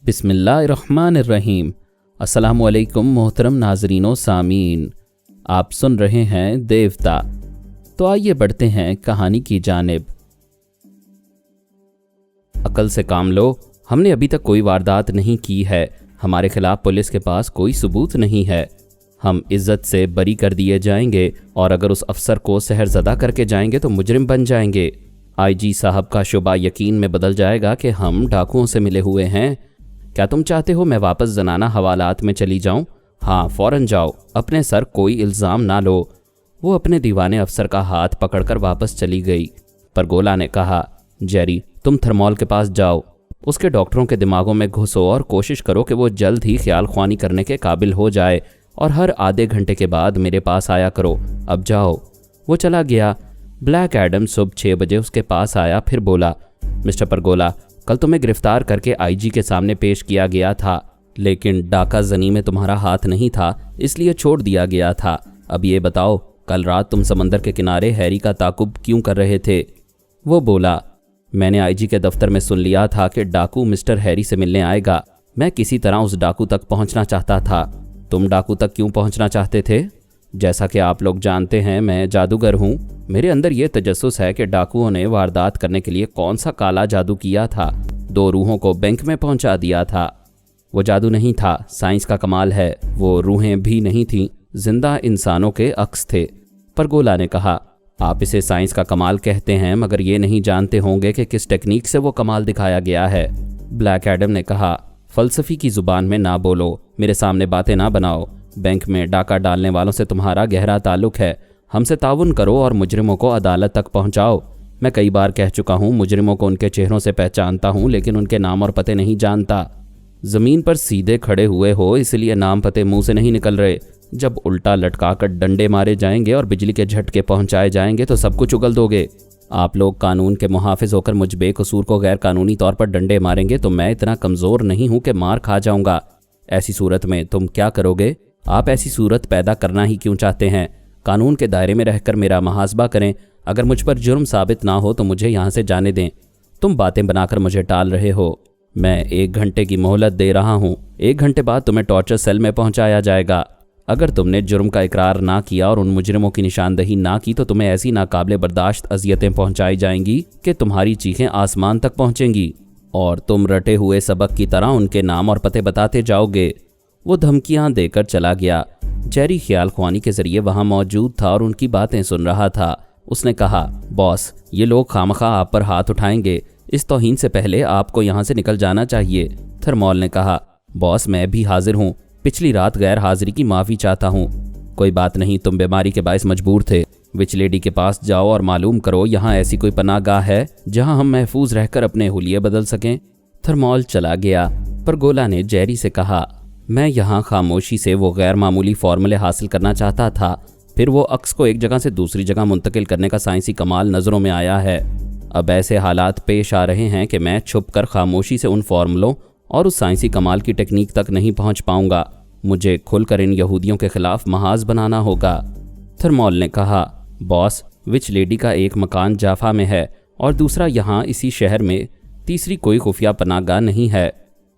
बिस्मिल्लाहिर्रहमानिर्रहीम। अस्सलामुअलैकुम मोहतरम नाज़रीन व सामीन, आप सुन रहे हैं देवता। तो आइए बढ़ते हैं कहानी की जानिब। अकल से काम लो, हमने अभी तक कोई वारदात नहीं की है, हमारे खिलाफ पुलिस के पास कोई सबूत नहीं है, हम इज्जत से बरी कर दिए जाएंगे और अगर उस अफसर को सहरज़दा करके जाएंगे तो मुजरिम बन जाएंगे। आईजी साहब का शुबा यकीन में बदल जाएगा कि हम डाकुओं से मिले हुए हैं। क्या तुम चाहते हो मैं वापस ज़नाना हवालात में चली जाऊं? हाँ, फ़ौरन जाओ, अपने सर कोई इल्ज़ाम ना लो। वो अपने दीवाने अफसर का हाथ पकड़कर वापस चली गई। परगोला ने कहा, जेरी तुम थर्मॉल के पास जाओ, उसके डॉक्टरों के दिमागों में घुसो और कोशिश करो कि वो जल्द ही ख्याल ख्वानी करने के काबिल हो जाए और हर आधे घंटे के बाद मेरे पास आया करो। अब जाओ। वो चला गया। ब्लैक एडम सुबह 6 बजे उसके पास आया, फिर बोला, मिस्टर परगोला, कल तुम्हें गिरफ्तार करके आईजी के सामने पेश किया गया था, लेकिन डाका जनी में तुम्हारा हाथ नहीं था, इसलिए छोड़ दिया गया था। अब ये बताओ, कल रात तुम समंदर के किनारे हैरी का ताकुब क्यों कर रहे थे? वो बोला, मैंने आईजी के दफ्तर में सुन लिया था कि डाकू मिस्टर हैरी से मिलने आएगा। मैं किसी तरह उस डाकू तक पहुंचना चाहता था। तुम डाकू तक क्यों पहुंचना चाहते थे? जैसा कि आप लोग जानते हैं, मैं जादूगर हूँ। मेरे अंदर ये तजस्सुस है कि डाकुओं ने वारदात करने के लिए कौन सा काला जादू किया था। 2 रूहों को बैंक में पहुंचा दिया था। वो जादू नहीं था, साइंस का कमाल है। वो रूहें भी नहीं थीं, जिंदा इंसानों के अक्स थे। परगोला ने कहा, आप इसे साइंस का कमाल कहते हैं, मगर ये नहीं जानते होंगे कि किस टेक्निक से वो कमाल दिखाया गया है। ब्लैक एडम ने कहा, फ़लसफ़ी की ज़ुबान में ना बोलो, मेरे सामने बातें ना बनाओ। बैंक में डाका डालने वालों से तुम्हारा गहरा ताल्लुक है। हमसे ताउन करो और मुजरिमों को अदालत तक पहुंचाओ। मैं कई बार कह चुका हूं, मुजरिमों को उनके चेहरों से पहचानता हूं, लेकिन उनके नाम और पते नहीं जानता। ज़मीन पर सीधे खड़े हुए हो, इसलिए नाम पते मुंह से नहीं निकल रहे। जब उल्टा लटका कर डंडे मारे जाएंगे और बिजली के झटके पहुंचाए जाएंगे तो सब कुछ उगल दोगे। आप लोग कानून के मुहाफिज होकर मुझ बेकसूर को गैर कानूनी तौर पर डंडे मारेंगे तो मैं इतना कमज़ोर नहीं हूं कि मार खा जाऊंगा। ऐसी सूरत में तुम क्या करोगे? आप ऐसी सूरत पैदा करना ही क्यों चाहते हैं? कानून के दायरे में रहकर मेरा मुहासबा करें। अगर मुझ पर जुर्म साबित ना हो तो मुझे यहाँ से जाने दें। तुम बातें बनाकर मुझे टाल रहे हो। मैं 1 घंटे की मोहलत दे रहा हूँ। 1 घंटे बाद तुम्हें टॉर्चर सेल में पहुँचाया जाएगा। अगर तुमने जुर्म का इकरार ना किया और उन मुजरिमों की निशानदही ना की तो तुम्हें ऐसी नाकाबिले बर्दाश्त अजियतें पहुँचाई जाएंगी कि तुम्हारी चीखें आसमान तक पहुँचेंगी और तुम रटे हुए सबक की तरह उनके नाम और पते बताते जाओगे। वो धमकियां देकर चला गया। जेरी ख्याल ख्वानी के जरिए वहां मौजूद था और उनकी बातें सुन रहा था। उसने कहा, बॉस, ये लोग खामखा आप पर हाथ उठाएंगे। इस तौहीन से पहले आपको यहाँ से निकल जाना चाहिए। थर्मॉल ने कहा, बॉस, मैं भी हाजिर हूँ। पिछली रात गैर हाजिरी की माफ़ी चाहता हूँ। कोई बात नहीं, तुम बीमारी के बायस मजबूर थे। विच लेडी के पास जाओ और मालूम करो यहाँ ऐसी कोई पनाहगाह है जहाँ हम महफूज रहकर अपने हुलिये बदल सकें। थर्मॉल चला गया। परगोला ने जेरी से कहा, मैं यहाँ खामोशी से वो गैर मामूली फार्मूले हासिल करना चाहता था। फिर वो अक्स को एक जगह से दूसरी जगह मुंतकिल करने का साइंसी कमाल नज़रों में आया है। अब ऐसे हालात पेश आ रहे हैं कि मैं छुपकर खामोशी से उन फार्मूलों और उस साइंसी कमाल की टेक्निक तक नहीं पहुँच पाऊँगा। मुझे खुलकर इन यहूदियों के खिलाफ महाज बनाना होगा। थर्मॉल ने कहा, बॉस, विच लेडी का एक मकान जाफा में है और दूसरा यहाँ इसी शहर में। तीसरी कोई खुफिया पनाहगाह नहीं है।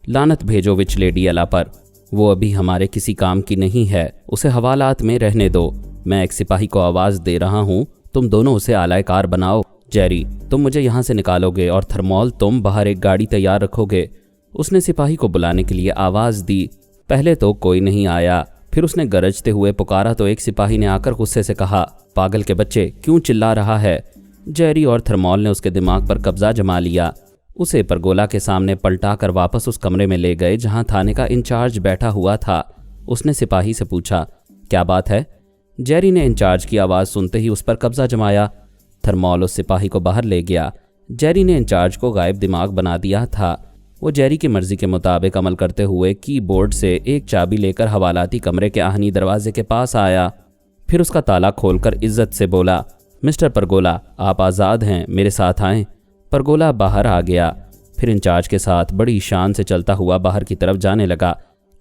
लानत भेजो विच लेडी अला पर। वो अभी हमारे किसी काम की नहीं है, उसे हवालात में रहने दो। मैं एक सिपाही को आवाज़ दे रहा हूँ, तुम दोनों उसे आलाए कार बनाओ। जेरी, तुम मुझे यहाँ से निकालोगे और थर्मॉल, तुम बाहर एक गाड़ी तैयार रखोगे। उसने सिपाही को बुलाने के लिए आवाज़ दी। पहले तो कोई नहीं आया, फिर उसने गरजते हुए पुकारा तो एक सिपाही ने आकर गुस्से से कहा, पागल के बच्चे, क्यों चिल्ला रहा है? जेरी और थर्मॉल ने उसके दिमाग पर कब्जा जमा लिया। उसे परगोला के सामने पलटा कर वापस उस कमरे में ले गए जहां थाने का इंचार्ज बैठा हुआ था। उसने सिपाही से पूछा, क्या बात है? जेरी ने इंचार्ज की आवाज़ सुनते ही उस पर कब्जा जमाया। थर्मॉल उस सिपाही को बाहर ले गया। जेरी ने इंचार्ज को गायब दिमाग बना दिया था। वो जेरी की मर्जी के मुताबिक अमल करते हुए कीबोर्ड से एक चाबी लेकर हवालाती कमरे के आहनी दरवाजे के पास आया। फिर उसका ताला खोलकर इज्जत से बोला, मिस्टर परगोला, आप आज़ाद हैं, मेरे साथ आएँ। परगोला बाहर आ गया। फिर इंचार्ज के साथ बड़ी शान से चलता हुआ बाहर की तरफ जाने लगा।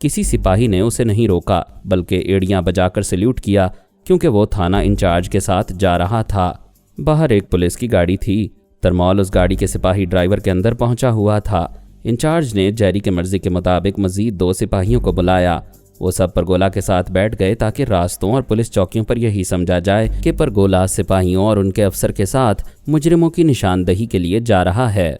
किसी सिपाही ने उसे नहीं रोका, बल्कि एड़ियां बजाकर सल्यूट किया, क्योंकि वो थाना इंचार्ज के साथ जा रहा था। बाहर एक पुलिस की गाड़ी थी। थर्मॉल उस गाड़ी के सिपाही ड्राइवर के अंदर पहुंचा हुआ था। इंचार्ज ने जेरी के मर्जी के मुताबिक मजीद 2 सिपाहियों को बुलाया। वो सब परगोला के साथ बैठ गए ताकि रास्तों और पुलिस चौकियों पर यही समझा जाए कि परगोला सिपाहियों और उनके अफसर के साथ मुजरिमों की निशानदही के लिए जा रहा है।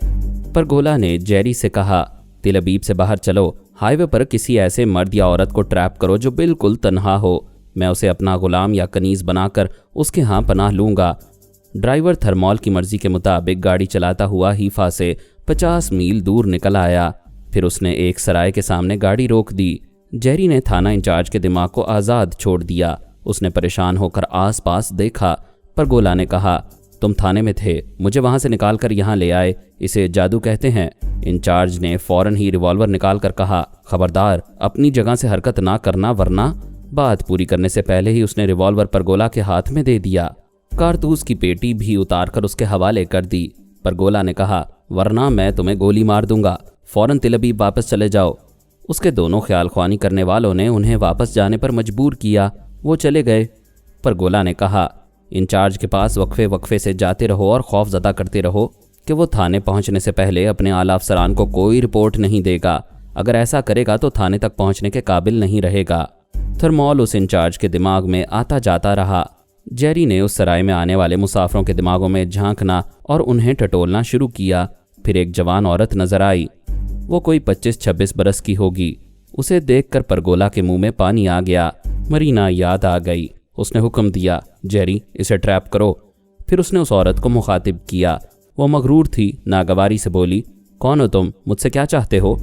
परगोला ने जेरी से कहा, तिल अबीब से बाहर चलो, हाईवे पर किसी ऐसे मर्द या औरत को ट्रैप करो जो बिल्कुल तन्हा हो। मैं उसे अपना गुलाम या कनीज बनाकर उसके यहाँ पनाह लूँगा। ड्राइवर थर्मॉल की मर्जी के मुताबिक गाड़ी चलाता हुआ हीफा से 50 मील दूर निकल आया। फिर उसने एक सराय के सामने गाड़ी रोक दी। जेरी ने थाना इंचार्ज के दिमाग को आज़ाद छोड़ दिया। उसने परेशान होकर आसपास देखा। परगोला ने कहा, तुम थाने में थे, मुझे वहाँ से निकाल कर यहाँ ले आए, इसे जादू कहते हैं। इंचार्ज ने फौरन ही रिवॉल्वर निकाल कर कहा, खबरदार अपनी जगह से हरकत ना करना वरना। बात पूरी करने से पहले ही उसने रिवॉल्वर परगोला के हाथ में दे दिया। कारतूस की पेटी भी उतारकर उसके हवाले कर दी। परगोला ने कहा, वरना मैं तुम्हें गोली मार दूंगा, फौरन तिलबीब वापस चले जाओ। उसके दोनों ख्याल ख्वानी करने वालों ने उन्हें वापस जाने पर मजबूर किया। वो चले गए। परगोला ने कहा, इंचार्ज के पास वक्फे वक्फे से जाते रहो और खौफजदा करते रहो कि वो थाने पहुंचने से पहले अपने आला अफसरान को कोई रिपोर्ट नहीं देगा। अगर ऐसा करेगा तो थाने तक पहुंचने के काबिल नहीं रहेगा। थर्मॉल उस इंचार्ज के दिमाग में आता जाता रहा। जेरी ने उस सराय में आने वाले मुसाफिरों के दिमागों में झांकना और उन्हें टटोलना शुरू किया। फिर एक जवान औरत नजर आई। वो कोई 25-26 बरस की होगी। उसे देखकर परगोला के मुंह में पानी आ गया। मरीना याद आ गई। उसने हुक्म दिया, जेरी इसे ट्रैप करो। फिर उसने उस औरत को मुखातिब किया। वो मगरूर थी, नागवारी से बोली, कौन हो तुम, मुझसे क्या चाहते हो?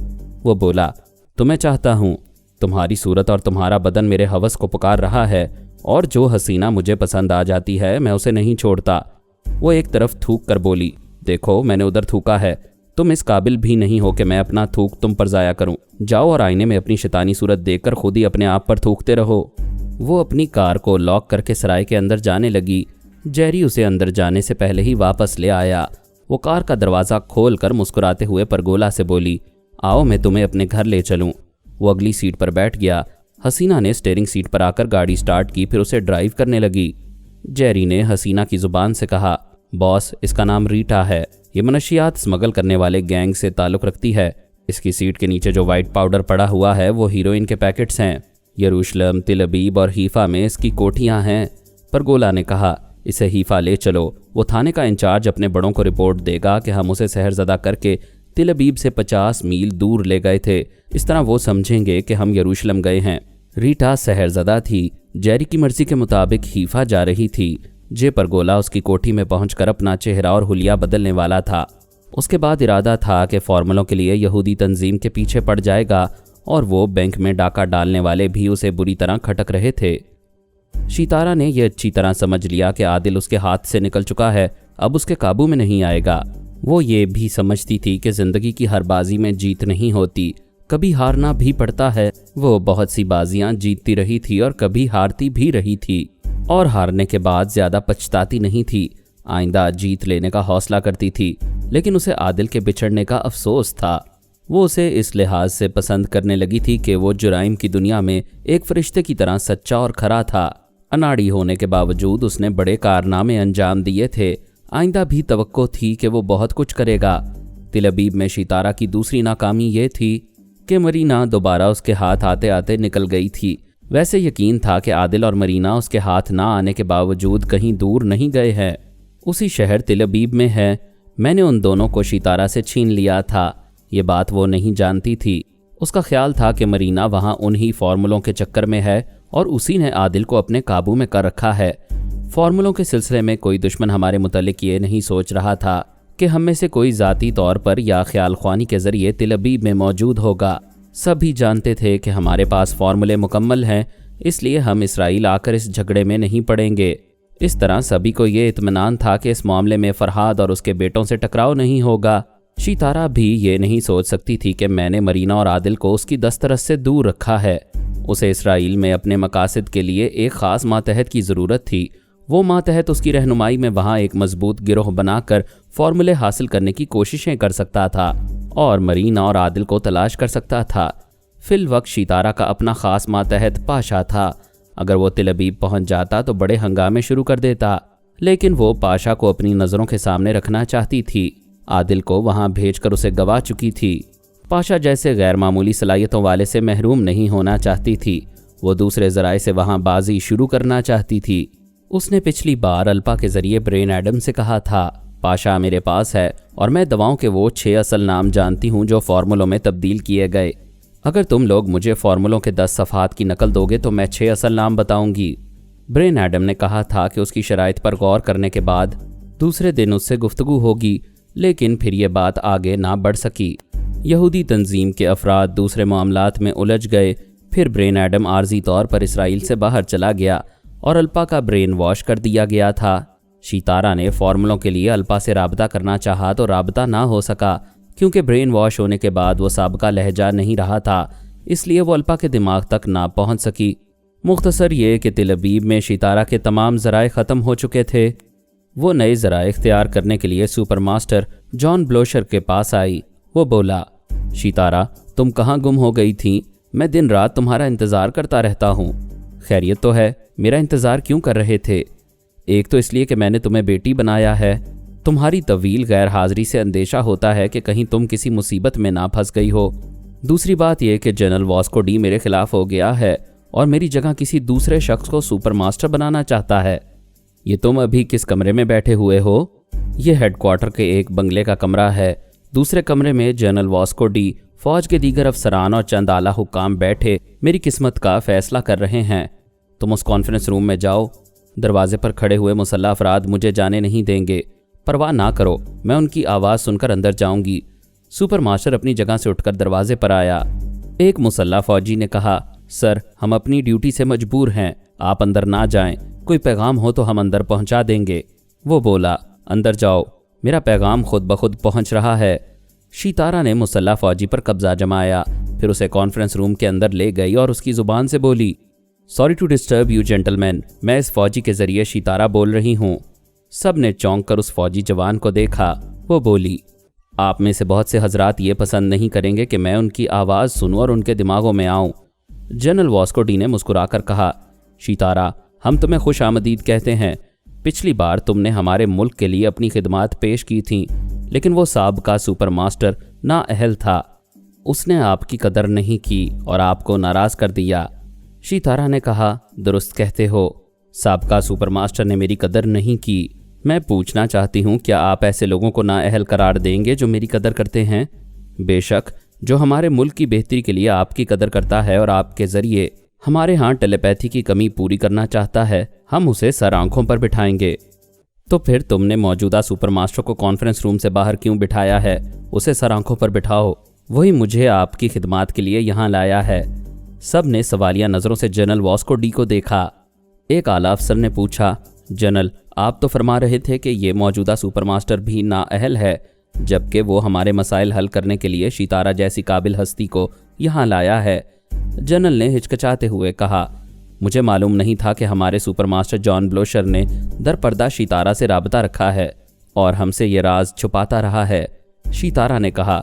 वो बोला, तुम्हें चाहता हूँ। तुम्हारी सूरत और तुम्हारा बदन मेरे हवस को पुकार रहा है और जो हसीना मुझे पसंद आ जाती है मैं उसे नहीं छोड़ता। वो एक तरफ थूक कर बोली, देखो मैंने उधर थूका है, तुम इस काबिल भी नहीं हो कि मैं अपना थूक तुम पर ज़ाया करूं। जाओ और आईने में अपनी शैतानी सूरत देखकर खुद ही अपने आप पर थूकते रहो। वो अपनी कार को लॉक करके सराय के अंदर जाने लगी। जेरी उसे अंदर जाने से पहले ही वापस ले आया। वो कार का दरवाज़ा खोल कर मुस्कुराते हुए परगोला से बोली, आओ मैं तुम्हें अपने घर ले चलूँ। वो अगली सीट पर बैठ गया। हसीना ने स्टीयरिंग सीट पर आकर गाड़ी स्टार्ट की, फिर उसे ड्राइव करने लगी। जेरी ने हसीना की ज़ुबान से कहा, बॉस इसका नाम रीटा है, ये मनशियात स्मगल करने वाले गैंग से ताल्लुक़ रखती है। इसकी सीट के नीचे जो वाइट पाउडर पड़ा हुआ है वो हीरोइन के पैकेट्स हैं। यरूशलेम, तिल अबीब और हीफा में इसकी कोठियाँ हैं। परगोला ने कहा, इसे हीफा ले चलो। वो थाने का इंचार्ज अपने बड़ों को रिपोर्ट देगा कि हम उसे सहरज़दा करके तिल अबीब से 50 मील दूर ले गए थे। इस तरह वो समझेंगे कि हम यरूशलेम गए हैं। रीटा सहरज़दा थी। जेरी की मर्जी के मुताबिक हीफा जा रही थी। जे परगोला उसकी कोठी में पहुंचकर अपना चेहरा और हुलिया बदलने वाला था। उसके बाद इरादा था कि फॉर्मूलों के लिए यहूदी तंजीम के पीछे पड़ जाएगा और वो बैंक में डाका डालने वाले भी उसे बुरी तरह खटक रहे थे। शितारा ने यह अच्छी तरह समझ लिया कि आदिल उसके हाथ से निकल चुका है, अब उसके काबू में नहीं आएगा। वो ये भी समझती थी कि ज़िंदगी की हर बाजी में जीत नहीं होती, कभी हारना भी पड़ता है। वो बहुत सी बाजियां जीतती रही थी और कभी हारती भी रही थी, और हारने के बाद ज़्यादा पछताती नहीं थी। आइंदा जीत लेने का हौसला करती थी, लेकिन उसे आदिल के बिछड़ने का अफसोस था। वो उसे इस लिहाज से पसंद करने लगी थी कि वो जुराइम की दुनिया में एक फरिश्ते की तरह सच्चा और खरा था। अनाड़ी होने के बावजूद उसने बड़े कारनामे अंजाम दिए थे। आइंदा भी तवक्को थी कि वो बहुत कुछ करेगा। तिल अबीब में शितारा की दूसरी नाकामी ये थी कि मरीना दोबारा उसके हाथ आते आते निकल गई थी। वैसे यकीन था कि आदिल और मरीना उसके हाथ ना आने के बावजूद कहीं दूर नहीं गए हैं, उसी शहर तिल अबीब में है। मैंने उन दोनों को शितारा से छीन लिया था। ये बात वो नहीं जानती थी। उसका ख्याल था कि मरीना वहाँ उन्हीं फार्मूलों के चक्कर में है और उसी ने आदिल को अपने काबू में कर रखा है। फार्मूलों के सिलसिले में कोई दुश्मन हमारे मुतल्लिक ये नहीं सोच रहा था कि हम में से कोई ज़ाती तौर पर या ख्याल ख्वानी के ज़रिए तिल अबीब में मौजूद होगा। सभी जानते थे कि हमारे पास फार्मूले मुकम्मल हैं, इसलिए हम इसराइल आकर इस झगड़े में नहीं पड़ेंगे। इस तरह सभी को ये इत्मीनान था कि इस मामले में फरहाद और उसके बेटों से टकराव नहीं होगा। शितारा भी ये नहीं सोच सकती थी कि मैंने मरीना और आदिल को उसकी दस्तरस से दूर रखा है। उसे इसराइल में अपने मकासद के लिए एक ख़ास मातहत की ज़रूरत थी। वो मातहत उसकी रहनुमाई में वहाँ एक मजबूत गिरोह बनाकर फार्मूले हासिल करने की कोशिशें कर सकता था और मरीना और आदिल को तलाश कर सकता था। फिल वक्त शितारा का अपना ख़ास मातहत पाशा था। अगर वो तिल अबीब पहुँच जाता तो बड़े हंगामे शुरू कर देता, लेकिन वो पाशा को अपनी नज़रों के सामने रखना चाहती थी। आदिल को वहाँ भेजकर उसे गवा चुकी थी। पाशा जैसे गैर मामूली सलाहियतों वाले से महरूम नहीं होना चाहती थी। वो दूसरे ज़राए से वहाँ बाजी शुरू करना चाहती थी। उसने पिछली बार अल्पा के ज़रिए ब्रेन एडम से कहा था, पाशा मेरे पास है और मैं दवाओं के वो 6 असल नाम जानती हूँ जो फार्मूलों में तब्दील किए गए। अगर तुम लोग मुझे फार्मूलों के 10 सफ़हात की नकल दोगे तो मैं 6 असल नाम बताऊंगी। ब्रेन एडम ने कहा था कि उसकी शराइत पर गौर करने के बाद दूसरे दिन उससे गुफ्तगू होगी, लेकिन फिर ये बात आगे ना बढ़ सकी। यहूदी तंजीम के अफराद दूसरे मामलात में उलझ गए। फिर ब्रेन एडम आर्जी तौर पर इसराइल से बाहर चला गया और अल्पा का ब्रेन वॉश कर दिया गया था। शितारा ने फार्मूलों के लिए अल्पा से राबता करना चाहा तो राबता ना हो सका, क्योंकि ब्रेन वॉश होने के बाद वो साबका लहजा नहीं रहा था, इसलिए वो अल्पा के दिमाग तक ना पहुंच सकी। मुख्तसर ये कि तिल अबीब में शितारा के तमाम ज़राए ख़त्म हो चुके थे। वो नए ज़राए इख्तियार करने के लिए सुपर मास्टर जॉन ब्लोशर के पास आई। वो बोला, शितारा तुम कहाँ गुम हो गई थी? मैं दिन रात तुम्हारा इंतज़ार करता रहता हूँ। खैरियत तो है? मेरा इंतज़ार क्यों कर रहे थे? एक तो इसलिए कि मैंने तुम्हें बेटी बनाया है। तुम्हारी तवील गैर हाज़िरी से अंदेशा होता है कि कहीं तुम किसी मुसीबत में ना फंस गई हो। दूसरी बात यह कि जनरल वास्को डी मेरे खिलाफ हो गया है और मेरी जगह किसी दूसरे शख्स को सुपर मास्टर बनाना चाहता है। ये तुम अभी किस कमरे में बैठे हुए हो? ये हेडक्वार्टर के एक बंगले का कमरा है। दूसरे कमरे में जनरल वास्को डी, फौज के दीगर अफसरान और चंद आला हुक्काम बैठे मेरी किस्मत का फैसला कर रहे हैं। तुम उस कॉन्फ्रेंस रूम में जाओ। दरवाजे पर खड़े हुए मुसल्लह अफराद मुझे जाने नहीं देंगे। परवाह ना करो, मैं उनकी आवाज़ सुनकर अंदर जाऊंगी। सुपर मास्टर अपनी जगह से उठकर दरवाजे पर आया। एक मुसल्लह फौजी ने कहा, सर हम अपनी ड्यूटी से मजबूर हैं, आप अंदर ना जाएं। कोई पैगाम हो तो हम अंदर पहुंचा देंगे। वो बोला, अंदर जाओ, मेरा पैगाम खुद ब खुद पहुंच रहा है। शितारा ने मुसल्लह फौजी पर कब्जा जमाया, फिर उसे कॉन्फ्रेंस रूम के अंदर ले गई और उसकी ज़ुबान से बोली, sorry to disturb you gentleman, मैं इस फौजी के ज़रिए शितारा बोल रही हूँ। सब ने चौंक कर उस फौजी जवान को देखा। वो बोली, आप में से बहुत से हजरात ये पसंद नहीं करेंगे कि मैं उनकी आवाज़ सुनूं और उनके दिमागों में आऊँ। जनरल वास्को डी ने मुस्कुराकर कहा, शितारा हम तुम्हें खुश आमदीद कहते हैं। पिछली बार तुमने हमारे मुल्क के लिए अपनी खिदमात पेश की थीं, लेकिन वो साबका सुपर मास्टर नाअहल था। उसने आपकी कदर नहीं की और आपको नाराज़ कर दिया। शितारा ने कहा, दुरुस्त कहते हो, साबका सुपर मास्टर ने मेरी कदर नहीं की। मैं पूछना चाहती हूँ, क्या आप ऐसे लोगों को नाअहल करार देंगे जो मेरी कदर करते हैं? बेशक, जो हमारे मुल्क की बेहतरी के लिए आपकी कदर करता है और आपके ज़रिए हमारे यहाँ टेलीपैथी की कमी पूरी करना चाहता है, हम उसे सर आंखों पर बिठाएंगे। तो फिर तुमने मौजूदा सुपर मास्टर को कॉन्फ्रेंस रूम से बाहर क्यों बिठाया है? उसे सर आंखों पर बिठाओ, वही मुझे आपकी खिदमात के लिए यहाँ लाया है। सब ने सवालिया नज़रों से जनरल वास्को डी को देखा। एक आला अफसर ने पूछा, जनरल आप तो फरमा रहे थे कि ये मौजूदा सुपर मास्टर भी नाअहल है, जबकि वो हमारे मसाइल हल करने के लिए शितारा जैसी काबिल हस्ती को यहाँ लाया है। जनरल ने हिचकिचाते हुए कहा, मुझे मालूम नहीं था कि हमारे सुपर मास्टर जॉन ब्लोशर ने दरपर्दा शितारा से राबता रखा है और हमसे ये राज छुपाता रहा है। शितारा ने कहा,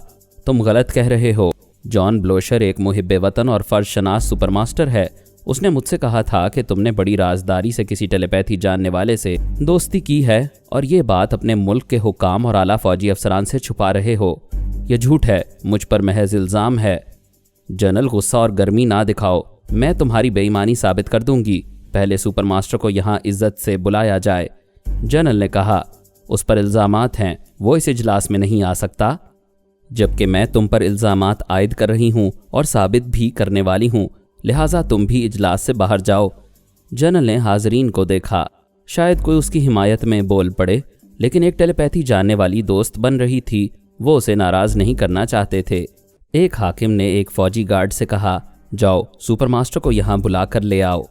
तुम गलत कह रहे हो। जॉन ब्लोशर एक मुहिब्बे वतन और फर्ज शनास सुपर मास्टर है। उसने मुझसे कहा था कि तुमने बड़ी राजदारी से किसी टेलीपैथी जानने वाले से दोस्ती की है और ये बात अपने मुल्क के हुक्काम और आला फौजी अफसरान से छुपा रहे हो। यह झूठ है, मुझ पर महज इल्ज़ाम है। जनरल गुस्सा और गर्मी ना दिखाओ, मैं तुम्हारी बेईमानी साबित कर दूंगी। पहले सुपर मास्टर को यहाँ इज्जत से बुलाया जाए। जनरल ने कहा, उस पर इल्ज़ामात हैं, वो इस इजलास में नहीं आ सकता। जबकि मैं तुम पर इल्ज़ामात आयद कर रही हूँ और साबित भी करने वाली हूँ, लिहाजा तुम भी इजलास से बाहर जाओ। जनरल ने हाजरीन को देखा, शायद कोई उसकी हिमायत में बोल पड़े, लेकिन एक टेलीपैथी जानने वाली दोस्त बन रही थी, वो उसे नाराज़ नहीं करना चाहते थे। एक हाकिम ने एक फौजी गार्ड से कहा, जाओ सुपर मास्टर को यहाँ बुला कर ले आओ।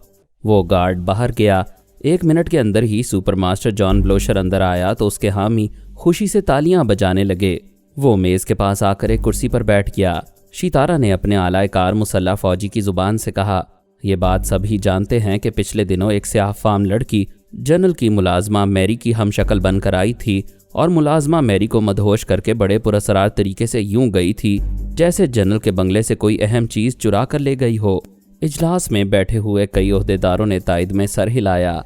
वो गार्ड बाहर गया। 1 मिनट के अंदर ही सुपर मास्टर जॉन ब्लोशर अंदर आया तो उसके हामी खुशी से तालियां बजाने लगे। वो मेज़ के पास आकर एक कुर्सी पर बैठ गया। शितारा ने अपने आलाकार मुसल्ला फौजी की ज़ुबान से कहा, ये बात सभी जानते हैं कि पिछले दिनों एक स्याह फाम लड़की जनरल की मुलाजमा मैरी की हमशक्ल बनकर आई थी और मुलाजमा मैरी को मदहोश करके बड़े पुरअसरार तरीके से यूं गई थी जैसे जनरल के बंगले से कोई अहम चीज़ चुरा कर ले गई हो। इजलास में बैठे हुए कई ओहदेदारों ने तायद में सर हिलाया।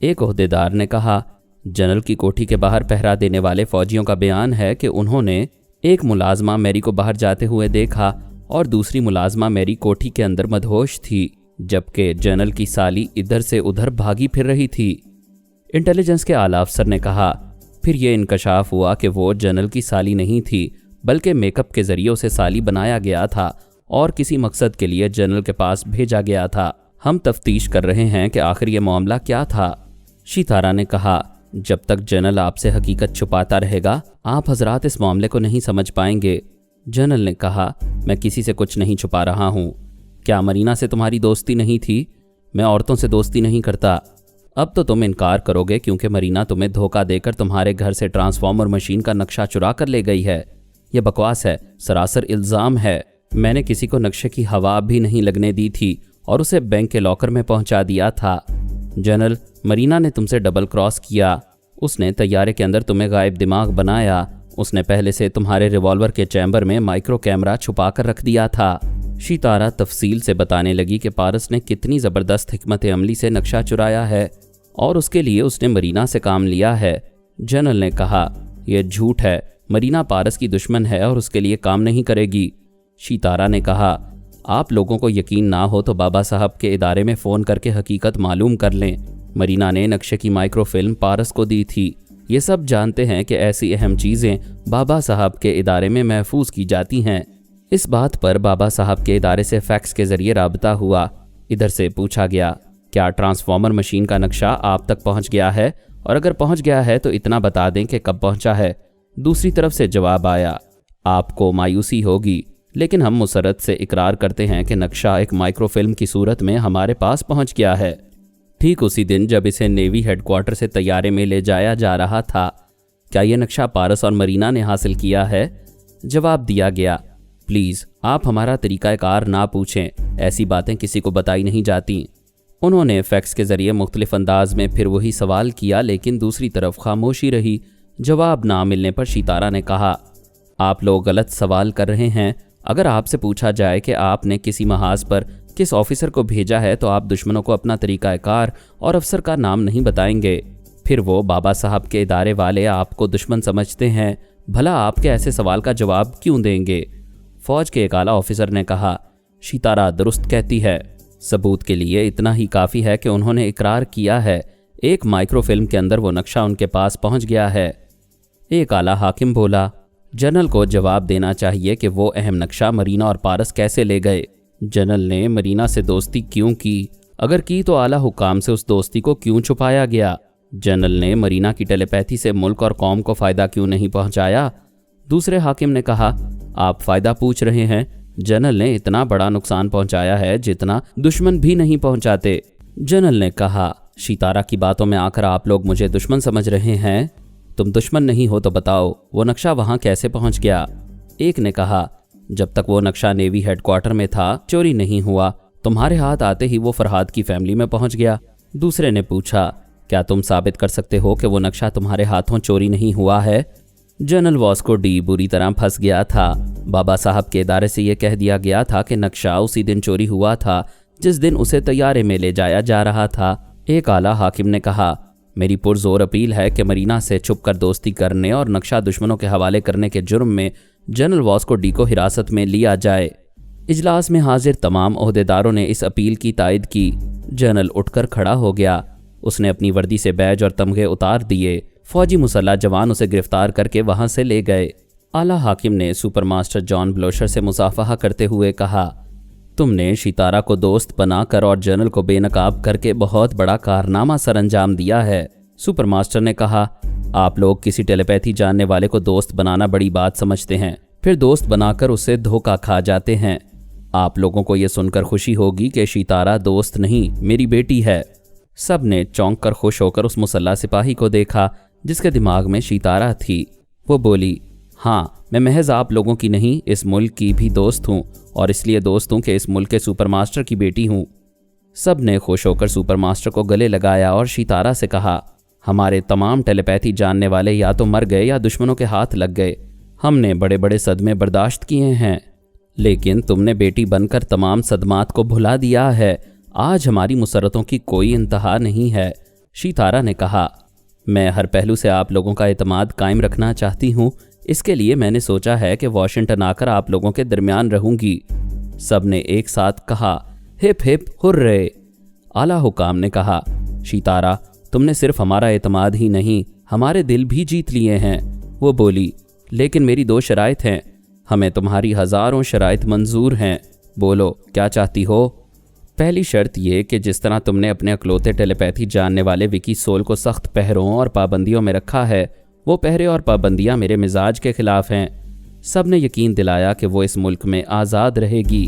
एक ओहदेदार ने कहा, जनरल की कोठी के बाहर पहरा देने वाले फौजियों का बयान है कि उन्होंने एक मुलाजमा मैरी को बाहर जाते हुए देखा और दूसरी मुलाजमा मैरी कोठी के अंदर मदहोश थी, जबकि जनरल की साली इधर से उधर भागी फिर रही थी। इंटेलिजेंस के आला अफसर ने कहा, फिर ये इंकशाफ हुआ कि वो जनरल की साली नहीं थी, बल्कि मेकअप के जरिए उसे साली बनाया गया था और किसी मकसद के लिए जनरल के पास भेजा गया था। हम तफ्तीश कर रहे हैं कि आखिर ये मामला क्या था। शितारा ने कहा, जब तक जनरल आपसे हकीकत छुपाता रहेगा आप हजरात इस मामले को नहीं समझ पाएंगे। जनरल ने कहा, मैं किसी से कुछ नहीं छुपा रहा हूँ। क्या मरीना से तुम्हारी दोस्ती नहीं थी? मैं औरतों से दोस्ती नहीं करता। अब तो तुम इनकार करोगे क्योंकि मरीना तुम्हें धोखा देकर तुम्हारे घर से ट्रांसफार्मर मशीन का नक्शा चुरा कर ले गई है। यह बकवास है, सरासर इल्ज़ाम है। मैंने किसी को नक्शे की हवा भी नहीं लगने दी थी और उसे बैंक के लॉकर में पहुंचा दिया था। जनरल, मरीना ने तुमसे डबल क्रॉस किया। उसने तैयारे के अंदर तुम्हें गायब दिमाग बनाया। उसने पहले से तुम्हारे रिवॉल्वर के चैम्बर में माइक्रो कैमरा छुपा कर रख दिया था। शितारा तफसील से बताने लगी कि पारस ने कितनी ज़बरदस्त हिकमत अमली से नक्शा चुराया है और उसके लिए उसने मरीना से काम लिया है। जनरल ने कहा, यह झूठ है। मरीना पारस की दुश्मन है और उसके लिए काम नहीं करेगी। शितारा ने कहा, आप लोगों को यकीन ना हो तो बाबा साहब के इदारे में फ़ोन करके हकीकत मालूम कर लें। मरीना ने नक्शे की माइक्रोफिल्म पारस को दी थी। ये सब जानते हैं कि ऐसी अहम चीज़ें बाबा साहब के इदारे में महफूज की जाती हैं। इस बात पर बाबा साहब के इदारे से फैक्स के ज़रिए राबता हुआ। इधर से पूछा गया, क्या ट्रांसफार्मर मशीन का नक्शा आप तक पहुंच गया है, और अगर पहुंच गया है तो इतना बता दें कि कब पहुंचा है। दूसरी तरफ से जवाब आया, आपको मायूसी होगी लेकिन हम मुसरत से इकरार करते हैं कि नक्शा एक माइक्रोफिल्म की सूरत में हमारे पास पहुंच गया है, ठीक उसी दिन जब इसे नेवी हेडक्वार्टर से तैयारे में ले जाया जा रहा था। क्या यह नक्शा पारस और मरीना ने हासिल किया है? जवाब दिया गया, प्लीज़ आप हमारा तरीक़ाकार ना पूछें, ऐसी बातें किसी को बताई नहीं जाती। उन्होंने फैक्स के ज़रिए मुख्तलिफ अंदाज में फिर वही सवाल किया, लेकिन दूसरी तरफ खामोशी रही। जवाब ना मिलने पर शितारा ने कहा, आप लोग गलत सवाल कर रहे हैं। अगर आपसे पूछा जाए कि आपने किसी महाज पर किस ऑफिसर को भेजा है तो आप दुश्मनों को अपना तरीक़ाकार और अफसर का नाम नहीं बताएंगे। फिर वो बाबा साहब के इदारे वाले आपको दुश्मन समझते हैं। भला आपके ऐसे सवाल का जवाब क्यों देंगे? फौज के एक आला ऑफिसर ने कहा, शितारा दुरुस्त कहती है। सबूत के लिए इतना ही काफ़ी है कि उन्होंने इकरार किया है एक माइक्रोफिल्म के अंदर वो नक्शा उनके पास पहुंच गया है। एक आला हाकिम बोला, जनरल को जवाब देना चाहिए कि वो अहम नक्शा मरीना और पारस कैसे ले गए। जनरल ने मरीना से दोस्ती क्यों की? अगर की तो आला हुकाम से उस दोस्ती को क्यों छुपाया गया? जनरल ने मरीना की टेलीपैथी से मुल्क और कौम को फ़ायदा क्यों नहीं पहुंचाया? दूसरे हाकिम ने कहा, आप फ़ायदा पूछ रहे हैं। जनरल ने इतना बड़ा नुकसान पहुंचाया है जितना दुश्मन भी नहीं पहुंचाते। जनरल ने कहा, शितारा की बातों में आकर आप लोग मुझे दुश्मन समझ रहे हैं। तुम दुश्मन नहीं हो तो बताओ वो नक्शा वहां कैसे पहुंच गया? एक ने कहा, जब तक वो नक्शा नेवी हेडक्वार्टर में था चोरी नहीं हुआ। तुम्हारे हाथ आते ही वो फरहाद की फैमिली में पहुंच गया। दूसरे ने पूछा, क्या तुम साबित कर सकते हो कि वो नक्शा तुम्हारे हाथों चोरी नहीं हुआ है? जनरल वास्को डी बुरी तरह फंस गया था। बाबा साहब के इदारे से यह कह दिया गया था कि नक्शा उसी दिन चोरी हुआ था जिस दिन उसे तैयारे में ले जाया जा रहा था। एक आला हाकिम ने कहा, मेरी पुरजोर अपील है कि मरीना से छुपकर दोस्ती करने और नक्शा दुश्मनों के हवाले करने के जुर्म में जनरल वास्को डी को हिरासत में लिया जाए। इजलास में हाजिर तमाम ओहदेदारों ने इस अपील की तायद की। जनरल उठकर खड़ा हो गया। उसने अपनी वर्दी से बैज और तमगे उतार दिए। फौजी मुसल्ला जवान उसे गिरफ्तार करके वहां से ले गए। आला हाकिम ने सुपर मास्टर जॉन ब्लोशर से मुसाफहा करते हुए कहा, तुमने शितारा को दोस्त बनाकर और जनरल को बेनकाब करके बहुत बड़ा कारनामा सरअंजाम दिया है। सुपर मास्टर ने कहा, आप लोग किसी टेलीपैथी जानने वाले को दोस्त बनाना बड़ी बात समझते हैं, फिर दोस्त बनाकर उससे धोखा खा जाते हैं। आप लोगों को यह सुनकर खुशी होगी कि शितारा दोस्त नहीं मेरी बेटी है। सब ने चौंक कर खुश होकर उस मुसल्ला सिपाही को देखा जिसके दिमाग में शितारा थी। वो बोली, हाँ, मैं महज आप लोगों की नहीं इस मुल्क की भी दोस्त हूँ, और इसलिए दोस्त हूँ कि इस मुल्क के सुपर मास्टर की बेटी हूँ। सब ने खुश होकर सुपर मास्टर को गले लगाया और शितारा से कहा, हमारे तमाम टेलीपैथी जानने वाले या तो मर गए या दुश्मनों के हाथ लग गए। हमने बड़े बड़े सदमे बर्दाश्त किए हैं, लेकिन तुमने बेटी बनकर तमाम सदमात को भुला दिया है। आज हमारी मुसरतों की कोई इंतहा नहीं है। शितारा ने कहा, मैं हर पहलू से आप लोगों का एतमाद कायम रखना चाहती हूँ, اس کے لیے میں نے سوچا ہے کہ واشنگٹن آ کر آپ لوگوں کے درمیان رہوں گی۔ سب نے ایک ساتھ کہا، ہپ ہپ ہرے۔ اعلیٰ حکام نے کہا، شیتارا تم نے صرف ہمارا اعتماد ہی نہیں ہمارے دل بھی جیت لیے ہیں۔ وہ بولی، لیکن میری 2 شرائط ہیں۔ ہمیں تمہاری ہزاروں شرائط منظور ہیں، بولو کیا چاہتی ہو؟ پہلی شرط یہ کہ جس طرح تم نے اپنے اکلوتے ٹیلیپیتھی جاننے والے وکی سول کو سخت پہروں اور پابندیوں میں رکھا ہے، وہ پہرے اور پابندیاں میرے مزاج کے خلاف ہیں۔ سب نے یقین دلایا کہ وہ اس ملک میں آزاد رہے گی،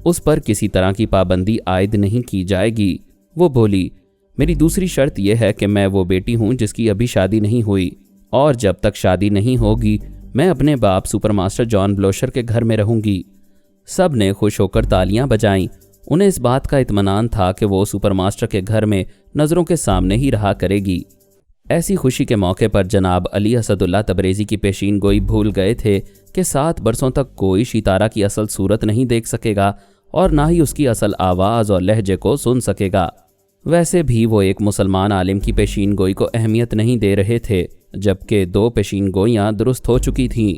اس پر کسی طرح کی پابندی عائد نہیں کی جائے گی۔ وہ بولی، میری دوسری شرط یہ ہے کہ میں وہ بیٹی ہوں جس کی ابھی شادی نہیں ہوئی، اور جب تک شادی نہیں ہوگی میں اپنے باپ سپر ماسٹر جان بلوشر کے گھر میں رہوں گی۔ سب نے خوش ہو کر تالیاں بجائیں۔ انہیں اس بات کا اطمینان تھا کہ وہ سپر ماسٹر کے گھر میں نظروں کے سامنے ہی رہا کرے گی۔ ایسی خوشی کے موقع پر جناب علی اسد اللہ تبریزی کی پیشین گوئی بھول گئے تھے کہ 7 برسوں تک کوئی شیتارا کی اصل صورت نہیں دیکھ سکے گا اور نہ ہی اس کی اصل آواز اور لہجے کو سن سکے گا۔ ویسے بھی وہ ایک مسلمان عالم کی پیشین گوئی کو اہمیت نہیں دے رہے تھے، جبکہ 2 پیشین گوئیاں درست ہو چکی تھیں۔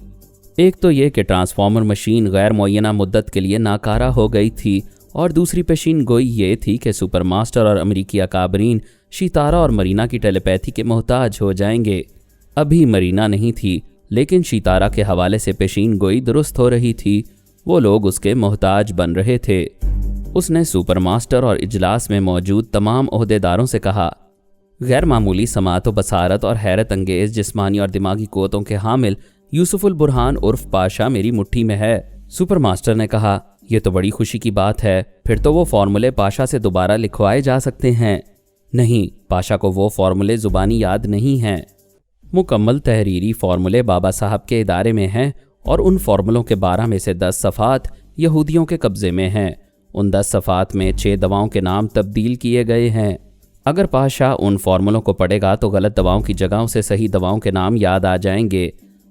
ایک تو یہ کہ ٹرانسفارمر مشین غیر معینہ مدت کے لیے ناکارہ ہو گئی تھی، اور دوسری پیشین گوئی یہ تھی کہ سپر ماسٹر اور امریکی اکابرین شیتارا اور مرینا کی ٹیلیپیتھی کے محتاج ہو جائیں گے۔ ابھی مرینا نہیں تھی، لیکن شیتارا کے حوالے سے پیشین گوئی درست ہو رہی تھی، وہ لوگ اس کے محتاج بن رہے تھے۔ اس نے سپر ماسٹر اور اجلاس میں موجود تمام عہدیداروں سے کہا، غیر معمولی سماعت و بصارت اور حیرت انگیز جسمانی اور دماغی قوتوں کے حامل یوسف البرہان عرف پاشا میری مٹھی میں ہے۔ سپر ماسٹر نے کہا، یہ تو بڑی خوشی کی بات ہے، پھر تو وہ فارمولے پاشا سے دوبارہ لکھوائے جا سکتے ہیں۔ نہیں، پاشا کو وہ فارمولے زبانی یاد نہیں ہیں۔ مکمل تحریری فارمولے بابا صاحب کے ادارے میں ہیں، اور ان فارمولوں کے 12 میں سے 10 صفحات یہودیوں کے قبضے میں ہیں۔ ان 10 صفحات میں 6 دواؤں کے نام تبدیل کیے گئے ہیں۔ اگر پاشا ان فارمولوں کو پڑھے گا تو غلط دواؤں کی جگہوں سے صحیح دواؤں کے نام یاد آ جائیں گے۔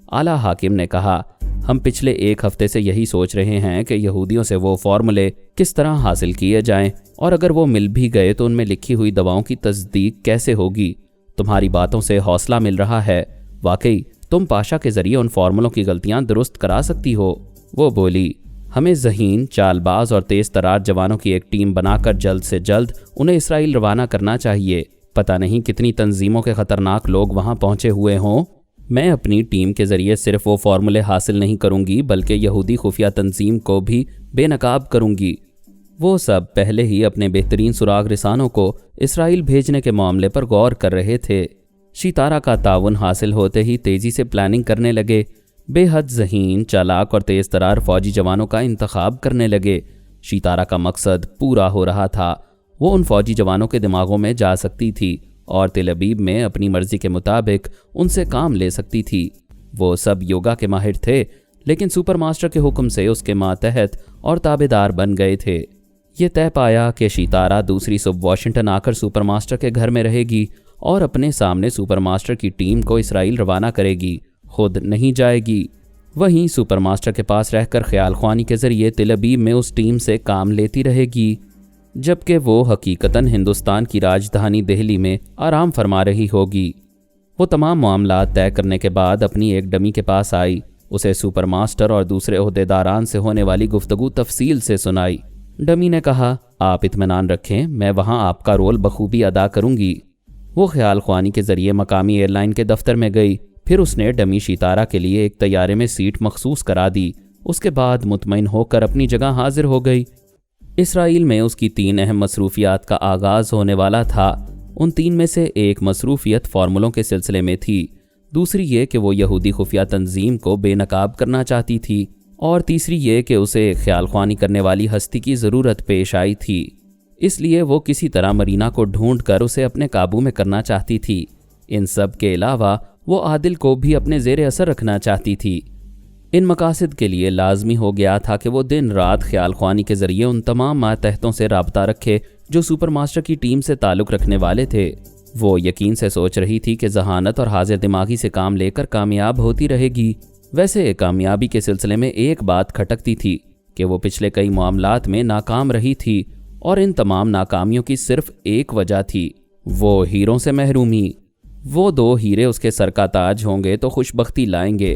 اعلیٰ حاکم نے کہا، ہم پچھلے 1 ہفتے سے یہی سوچ رہے ہیں کہ یہودیوں سے وہ فارمولے کس طرح حاصل کیے جائیں، اور اگر وہ مل بھی گئے تو ان میں لکھی ہوئی دواؤں کی تصدیق کیسے ہوگی؟ تمہاری باتوں سے حوصلہ مل رہا ہے، واقعی تم پاشا کے ذریعے ان فارمولوں کی غلطیاں درست کرا سکتی ہو۔ وہ بولی، ہمیں ذہین، چال باز اور تیز ترار جوانوں کی ایک ٹیم بنا کر جلد سے جلد انہیں اسرائیل روانہ کرنا چاہیے۔ پتہ نہیں کتنی تنظیموں کے خطرناک لوگ وہاں پہنچے ہوئے ہوں۔ میں اپنی ٹیم کے ذریعے صرف وہ فارمولے حاصل نہیں کروں گی بلکہ یہودی خفیہ تنظیم کو بھی بے نقاب کروں گی۔ وہ سب پہلے ہی اپنے بہترین سراغ رسانوں کو اسرائیل بھیجنے کے معاملے پر غور کر رہے تھے۔ شیتارا کا تعاون حاصل ہوتے ہی تیزی سے پلاننگ کرنے لگے، بے حد ذہین، چالاک اور تیز ترار فوجی جوانوں کا انتخاب کرنے لگے۔ شیتارا کا مقصد پورا ہو رہا تھا، وہ ان فوجی جوانوں کے دماغوں میں جا سکتی تھی اور تل ابیب میں اپنی مرضی کے مطابق ان سے کام لے سکتی تھی۔ وہ سب یوگا کے ماہر تھے، لیکن سپر ماسٹر کے حکم سے اس کے ماتحت اور تابعدار بن گئے تھے۔ یہ طے پایا کہ شیتارا دوسری صبح واشنگٹن آ کر سپر ماسٹر کے گھر میں رہے گی اور اپنے سامنے سپر ماسٹر کی ٹیم کو اسرائیل روانہ کرے گی، خود نہیں جائے گی۔ وہیں سپر ماسٹر کے پاس رہ کر خیال خوانی کے ذریعے تل ابیب میں اس ٹیم سے کام لیتی رہے گی، جبکہ وہ حقیقتاً ہندوستان کی راجدھانی دہلی میں آرام فرما رہی ہوگی۔ وہ تمام معاملات طے کرنے کے بعد اپنی ایک ڈمی کے پاس آئی، اسے سپر ماسٹر اور دوسرے عہدیداران سے ہونے والی گفتگو تفصیل سے سنائی۔ ڈمی نے کہا، آپ اطمینان رکھیں، میں وہاں آپ کا رول بخوبی ادا کروں گی۔ وہ خیال خوانی کے ذریعے مقامی ایئر لائن کے دفتر میں گئی، پھر اس نے ڈمی شیتارا کے لیے ایک طیارے میں سیٹ مخصوص کرا دی۔ اس کے بعد مطمئن ہو کر اپنی جگہ حاضر ہو گئی۔ اسرائیل میں اس کی 3 اہم مصروفیات کا آغاز ہونے والا تھا۔ ان 3 میں سے ایک مصروفیت فارمولوں کے سلسلے میں تھی، دوسری یہ کہ وہ یہودی خفیہ تنظیم کو بے نقاب کرنا چاہتی تھی، اور تیسری یہ کہ اسے خیال خوانی کرنے والی ہستی کی ضرورت پیش آئی تھی۔ اس لیے وہ کسی طرح مرینا کو ڈھونڈ کر اسے اپنے قابو میں کرنا چاہتی تھی۔ ان سب کے علاوہ وہ عادل کو بھی اپنے زیر اثر رکھنا چاہتی تھی۔ ان مقاصد کے لیے لازمی ہو گیا تھا کہ وہ دن رات خیال خوانی کے ذریعے ان تمام ماتحتوں سے رابطہ رکھے جو سپر ماسٹر کی ٹیم سے تعلق رکھنے والے تھے۔ وہ یقین سے سوچ رہی تھی کہ ذہانت اور حاضر دماغی سے کام لے کر کامیاب ہوتی رہے گی۔ ویسے کامیابی کے سلسلے میں ایک بات کھٹکتی تھی کہ وہ پچھلے کئی معاملات میں ناکام رہی تھی، اور ان تمام ناکامیوں کی صرف ایک وجہ تھی، وہ ہیروں سے محرومی۔ وہ 2 ہیرے اس کے سر کا تاج ہوں گے تو خوش بختی لائیں گے۔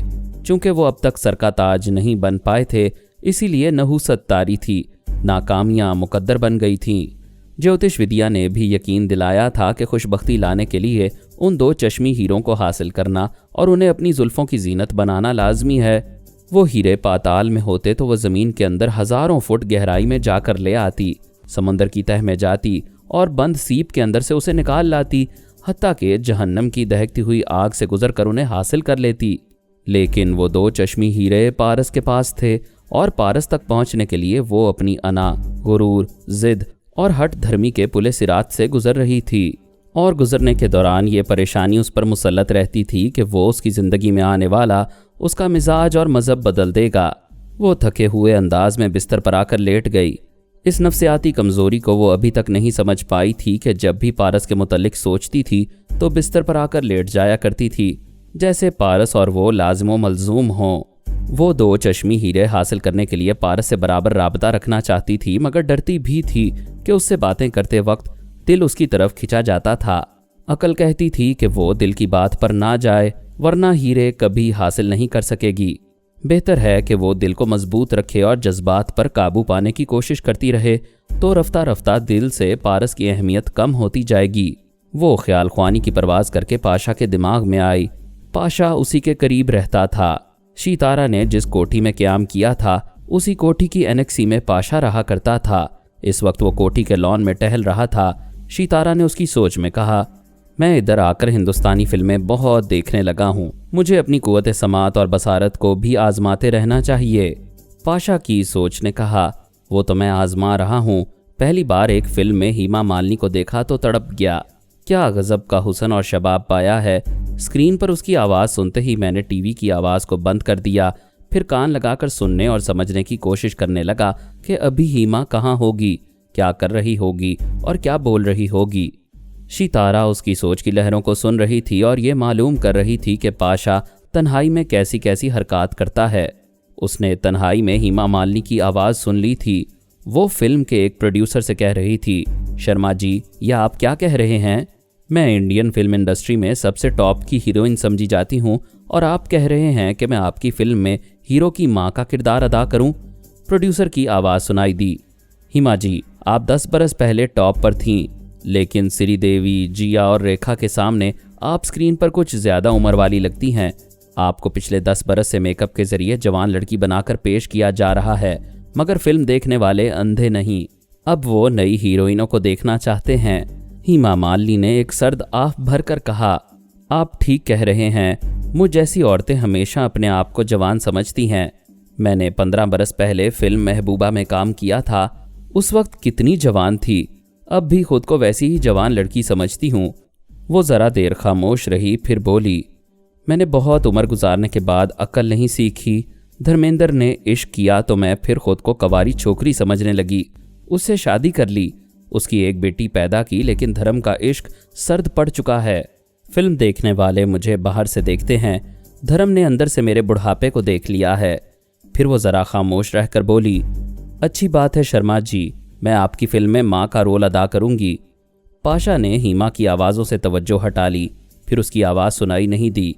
चूंकि वो अब तक सर का ताज नहीं बन पाए थे, इसीलिए नहुसत तारी थी, नाकामियां मुकद्दर बन गई थीं। ज्योतिष विद्या ने भी यकीन दिलाया था कि खुशबख्ती लाने के लिए उन 2 चश्मी हीरों को हासिल करना और उन्हें अपनी जुल्फों की जीनत बनाना लाजमी है। वो हीरे पाताल में होते तो वह ज़मीन के अंदर हज़ारों फुट गहराई में जाकर ले आती, समंदर की तह में जाती और बंद सीप के अंदर से उसे निकाल लाती, हत्ता कि जहन्नम की दहकती हुई आग से गुजर कर उन्हें हासिल कर लेती। लेकिन वो 2 चश्मी हीरे पारस के पास थे और पारस तक पहुंचने के लिए वो अपनी अना, गुरूर, जिद और हट धर्मी के पुले सिरात से गुजर रही थी। और गुजरने के दौरान ये परेशानी उस पर मुसल्लत रहती थी कि वो उसकी ज़िंदगी में आने वाला उसका मिजाज और मज़हब बदल देगा। वो थके हुए अंदाज में बिस्तर पर आकर लेट गई। इस नफ्सियाती कमज़ोरी को वो अभी तक नहीं समझ पाई थी कि जब भी पारस के मुतल्लिक सोचती थी तो बिस्तर पर आकर लेट जाया करती थी, जैसे पारस और वो लाजिम व मलजूम हों। वो 2 चश्मी हीरे हासिल करने के लिए पारस से बराबर राबता रखना चाहती थी, मगर डरती भी थी कि उससे बातें करते वक्त दिल उसकी तरफ खिंचा जाता था। अकल कहती थी कि वो दिल की बात पर ना जाए, वरना हीरे कभी हासिल नहीं कर सकेगी। बेहतर है कि वो दिल को मजबूत रखे और जज्बात पर काबू पाने की कोशिश करती रहे, तो रफ्ता रफ्ता दिल से पारस की अहमियत कम होती जाएगी। वो ख्याल ख्वानी की परवाज़ करके पाशा के दिमाग में आई। पाशा उसी के करीब रहता था। शितारा ने जिस कोठी में क़याम किया था, उसी कोठी की एनेक्सी में पाशा रहा करता था। इस वक्त वो कोठी के लॉन में टहल रहा था। शितारा ने उसकी सोच में कहा, मैं इधर आकर हिंदुस्तानी फिल्में बहुत देखने लगा हूँ, मुझे अपनी कुव्वत समात और बसारत को भी आजमाते रहना चाहिए। पाशा की सोच ने कहा, वो तो मैं आजमा रहा हूँ। पहली बार एक फिल्म में हीमा मालिनी को देखा तो तड़प गया। क्या गजब का हुस्न और शबाब पाया है। स्क्रीन पर उसकी आवाज़ सुनते ही मैंने टीवी की आवाज़ को बंद कर दिया, फिर कान लगाकर सुनने और समझने की कोशिश करने लगा कि अभी हीमा कहाँ होगी, क्या कर रही होगी और क्या बोल रही होगी। शितारा उसकी सोच की लहरों को सुन रही थी और ये मालूम कर रही थी कि पाशा तन्हाई में कैसी कैसी हरकत करता है। उसने तन्हाई में हीमा मालिनी की आवाज़ सुन ली थी। वो फिल्म के एक प्रोड्यूसर से कह रही थी, शर्मा जी, यह आप क्या कह रहे हैं? मैं इंडियन फिल्म इंडस्ट्री में सबसे टॉप की हीरोइन समझी जाती हूँ और आप कह रहे हैं कि मैं आपकी फिल्म में हीरो की माँ का किरदार अदा करूँ। प्रोड्यूसर की आवाज़ सुनाई दी, हिमा जी, आप 10 बरस पहले टॉप पर थीं, लेकिन श्रीदेवी, जिया और रेखा के सामने आप स्क्रीन पर कुछ ज़्यादा उम्र वाली लगती हैं। आपको पिछले 10 बरस से मेकअप के ज़रिए जवान लड़की बनाकर पेश किया जा रहा है, मगर फिल्म देखने वाले अंधे नहीं। अब वो नई हीरोइनों को देखना चाहते हैं। हीमा मालिनी ने एक सर्द आह भर कर कहा, आप ठीक कह रहे हैं। मुझ जैसी औरतें हमेशा अपने आप को जवान समझती हैं। मैंने 15 बरस पहले फिल्म महबूबा में काम किया था। उस वक्त कितनी जवान थी, अब भी खुद को वैसी ही जवान लड़की समझती हूँ। वो ज़रा देर खामोश रही, फिर बोली, मैंने बहुत उम्र गुजारने के बाद अक्ल नहीं सीखी। धर्मेंद्र ने इश्क किया तो मैं फिर खुद को कवारी छोकरी समझने लगी। उससे शादी कर ली, उसकी एक बेटी पैदा की, लेकिन धर्म का इश्क सर्द पड़ चुका है। फिल्म देखने वाले मुझे बाहर से देखते हैं, धर्म ने अंदर से मेरे बुढ़ापे को देख लिया है। फिर वो ज़रा खामोश रहकर बोली, अच्छी बात है शर्मा जी, मैं आपकी फिल्म में माँ का रोल अदा करूँगी। पाशा ने हीमा की आवाज़ों से तवज्जो हटा ली, फिर उसकी आवाज़ सुनाई नहीं दी।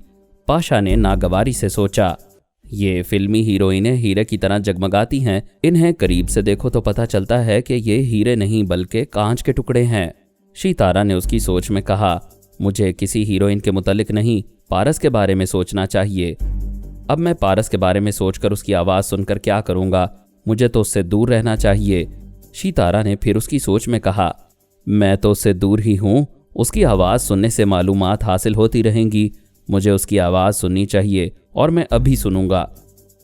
पाशा ने नागवारी से सोचा, ये फिल्मी हीरोइनें हीरे की तरह जगमगाती हैं, इन्हें करीब से देखो तो पता चलता है कि ये हीरे नहीं बल्कि कांच के टुकड़े हैं। शितारा ने उसकी सोच में कहा, मुझे किसी हीरोइन के मुतल्लिक नहीं, पारस के बारे में सोचना चाहिए। अब मैं पारस के बारे में सोचकर उसकी आवाज़ सुनकर क्या करूँगा? मुझे तो उससे दूर रहना चाहिए। शितारा ने फिर उसकी सोच में कहा, मैं तो उससे दूर ही हूँ, उसकी आवाज़ सुनने से मालूमात हासिल होती रहेंगी। मुझे उसकी आवाज़ सुननी चाहिए और मैं अभी सुनूंगा।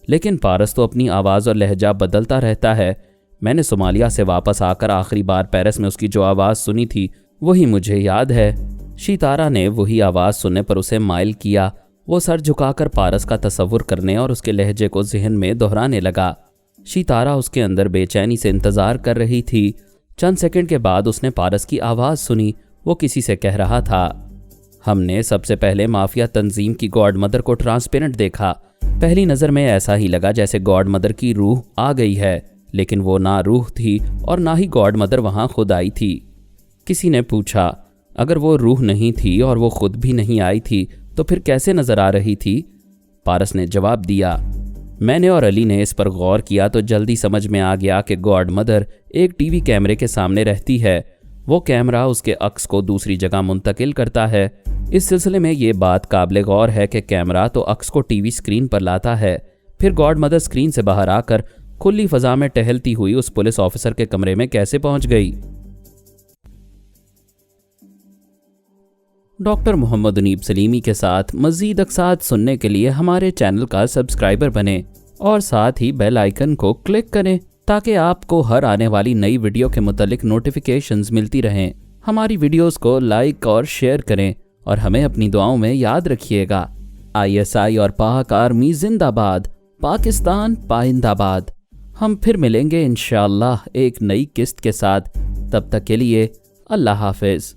लेकिन पारस तो अपनी आवाज़ और लहजा बदलता रहता है। मैंने सोमालिया से वापस आकर आखिरी बार पेरिस में उसकी जो आवाज़ सुनी थी वही मुझे याद है। शितारा ने वही आवाज़ सुनने पर उसे माइल किया। वो सर झुकाकर पारस का तसव्वुर करने और उसके लहजे को जहन में दोहराने लगा। शितारा उसके अंदर बेचैनी से इंतज़ार कर रही थी। चंद सेकंड के बाद उसने पारस की आवाज़ सुनी। वो किसी से कह रहा था, हमने सबसे पहले माफिया तंजीम की गॉड मदर को ट्रांसपेरेंट देखा। पहली नज़र में ऐसा ही लगा जैसे गॉड मदर की रूह आ गई है, लेकिन वो ना रूह थी और ना ही गॉड मदर वहाँ खुद आई थी। किसी ने पूछा, अगर वो रूह नहीं थी और वो खुद भी नहीं आई थी तो फिर कैसे नज़र आ रही थी? پارس نے جواب دیا۔ میں نے اور علی نے اس پر غور کیا تو جلدی سمجھ میں آ گیا کہ گاڈ مدر ایک ٹی وی کیمرے کے سامنے رہتی ہے، وہ کیمرہ اس کے عکس کو دوسری جگہ منتقل کرتا ہے۔ اس سلسلے میں یہ بات قابل غور ہے کہ کیمرہ تو عکس کو ٹی وی سکرین پر لاتا ہے، پھر گاڈ مدر سکرین سے باہر آ کر کھلی فضا میں ٹہلتی ہوئی اس پولیس آفیسر کے کمرے میں کیسے پہنچ گئی؟ ڈاکٹر محمد انیب سلیمی کے ساتھ مزید اقساط سننے کے لیے ہمارے چینل کا سبسکرائبر بنیں اور ساتھ ہی بیل آئیکن کو کلک کریں تاکہ آپ کو ہر آنے والی نئی ویڈیو کے متعلق نوٹیفیکیشنز ملتی رہیں۔ ہماری ویڈیوز کو لائک اور شیئر کریں اور ہمیں اپنی دعاؤں میں یاد رکھیے گا۔ ISI اور پاک آرمی زندہ باد، پاکستان پائندہ باد۔ ہم پھر ملیں گے انشاءاللہ ایک نئی قسط کے ساتھ، تب تک کے لیے اللہ حافظ۔